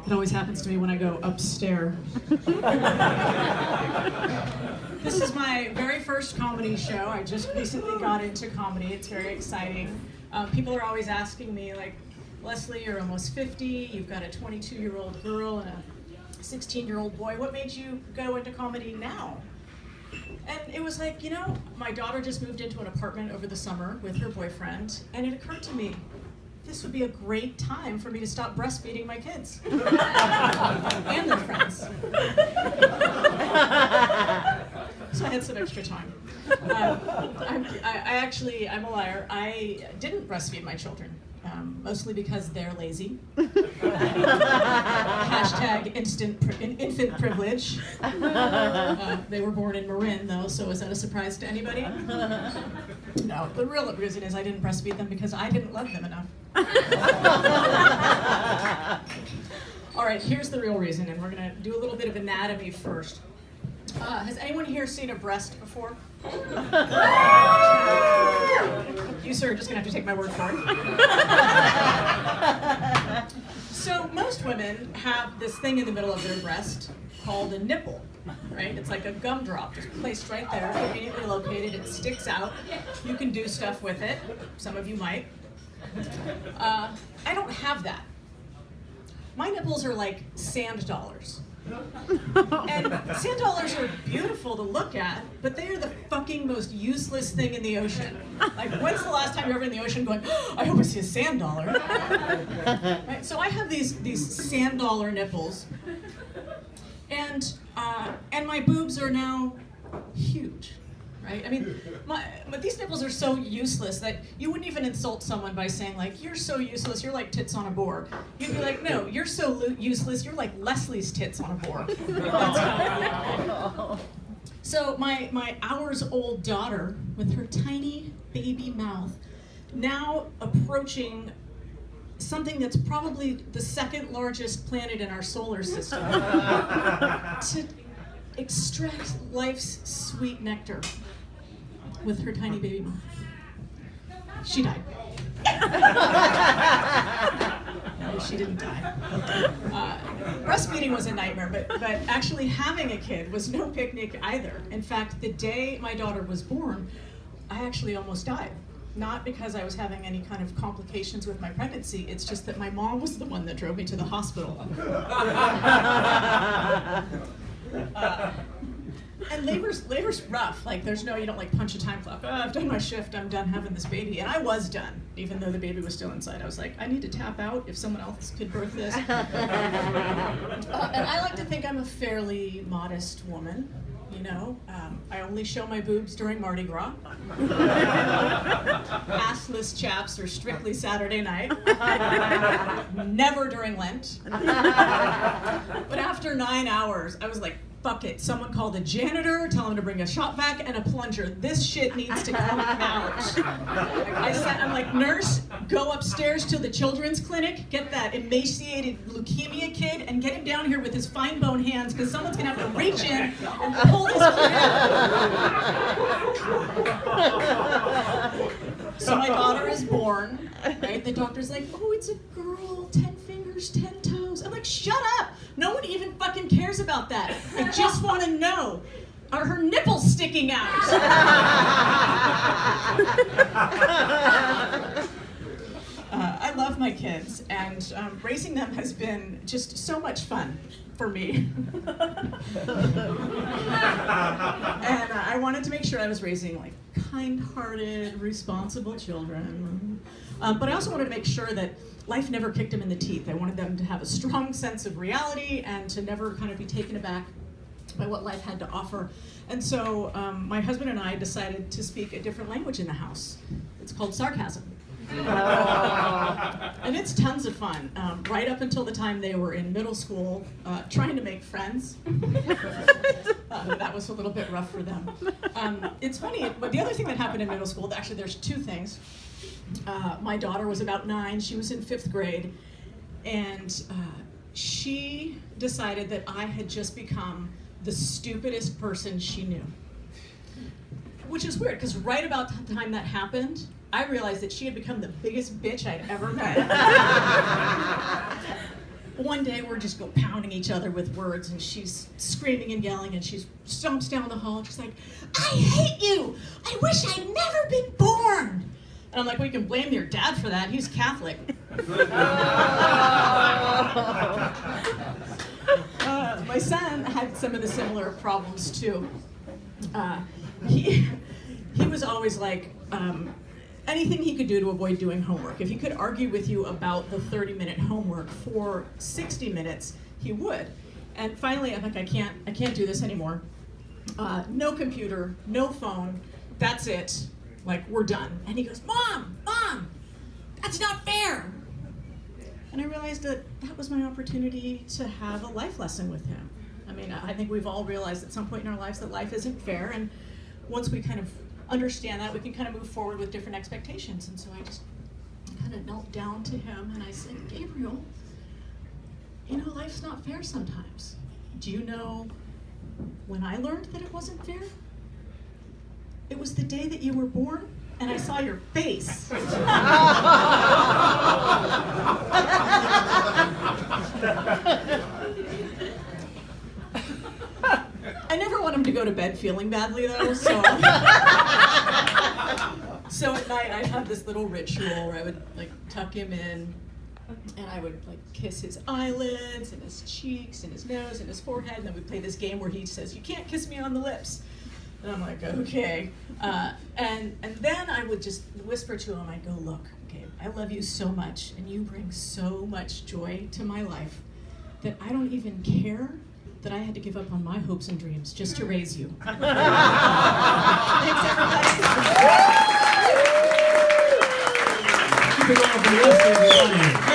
It always happens to me when I go upstairs. This is my very first comedy show. I just recently got into comedy. It's very exciting. People are always asking me, like, Leslie, you're almost 50, you've got a 22-year-old girl and a 16-year-old boy. What made you go into comedy now? And it was like, you know, my daughter just moved into an apartment over the summer with her boyfriend, and it occurred to me, this would be a great time for me to stop breastfeeding my kids and their friends. So I had some extra time. I'm a liar. I didn't breastfeed my children, mostly because they're lazy. Hashtag infant privilege. They were born in Marin, though, so is that a surprise to anybody? No, the real reason is I didn't breastfeed them because I didn't love them enough. All right, here's the real reason, and we're going to do a little bit of anatomy first. Has anyone here seen a breast before? You, sir, are just going to have to take my word for it. So most women have this thing in the middle of their breast called a nipple, right? It's like a gumdrop, just placed right there, conveniently located. It sticks out. You can do stuff with it. Some of you might. I don't have that. My nipples are like sand dollars. And sand dollars are beautiful to look at, but they are the fucking most useless thing in the ocean. Like, when's the last time you're ever in the ocean going, oh, I hope I see a sand dollar? Right? So I have these sand dollar nipples, and my boobs are now huge. Right? I mean, but these nipples are so useless that you wouldn't even insult someone by saying, like, you're so useless, you're like tits on a board. You'd be like, no, you're so useless, you're like Leslie's tits on a board. So my hours-old daughter, with her tiny baby mouth, now approaching something that's probably the second largest planet in our solar system, to extract life's sweet nectar with her tiny baby mouth. She died. No, she didn't die. Breastfeeding was a nightmare, but actually having a kid was no picnic either. In fact, the day my daughter was born, I actually almost died. Not because I was having any kind of complications with my pregnancy, it's just that my mom was the one that drove me to the hospital. And labor's rough. Like, there's no, you don't like punch a time clock. Oh, I've done my shift, I'm done having this baby. And I was done, even though the baby was still inside. I was like, I need to tap out if someone else could birth this. And I like to think I'm a fairly modest woman, you know. I only show my boobs during Mardi Gras. Assless chaps are strictly Saturday night. Never during Lent. But after 9 hours, I was like, fuck it. Someone call the janitor, tell him to bring a shop vac and a plunger. This shit needs to come out. I'm like, nurse, go upstairs to the children's clinic, get that emaciated leukemia kid, and get him down here with his fine bone hands, because someone's gonna have to reach in and pull this kid out. So my daughter is born, right? The doctor's like, oh, it's a girl, 10 fingers, 10 toes. I'm like, shut up. No one even fucking cares about that. I just want to know, are her nipples sticking out? I love my kids, and raising them has been just so much fun for me. And I wanted to make sure I was raising like kind-hearted, responsible children. But I also wanted to make sure that life never kicked them in the teeth. I wanted them to have a strong sense of reality and to never kind of be taken aback by what life had to offer. And so my husband and I decided to speak a different language in the house. It's called sarcasm. And it's tons of fun, right up until the time they were in middle school, trying to make friends. That was a little bit rough for them. It's funny, but the other thing that happened in middle school, actually there's two things. My daughter was about 9, she was in 5th grade, and she decided that I had just become the stupidest person she knew. Which is weird, because right about the time that happened, I realized that she had become the biggest bitch I'd ever met. One day we're just go pounding each other with words, and she's screaming and yelling, and she stomps down the hall, and she's like, I hate you! I wish I'd never been born! And I'm like, well, you can blame your dad for that. He's Catholic. My son had some of the similar problems too. He was always like, anything he could do to avoid doing homework. If he could argue with you about the 30-minute homework for 60 minutes, he would. And finally, I'm like, I can't do this anymore. No computer, no phone, that's it. Like, we're done. And he goes, Mom, that's not fair. And I realized that was my opportunity to have a life lesson with him. I mean, I think we've all realized at some point in our lives that life isn't fair, and once we kind of understand that, we can kind of move forward with different expectations. And so I just kind of knelt down to him and I said, Gabriel, you know, life's not fair sometimes. Do you know when I learned that it wasn't fair? It was the day that you were born, and I saw your face. I never want him to go to bed feeling badly, though, so so at night I'd have this little ritual where I would like tuck him in, and I would like kiss his eyelids and his cheeks and his nose and his forehead, and then we'd play this game where he says, you can't kiss me on the lips. And I'm like, okay. And then I would just whisper to him, I'd go, look, okay, I love you so much, and you bring so much joy to my life that I don't even care that I had to give up on my hopes and dreams just to raise you. Thanks, everybody. Keep it up for the rest of everybody.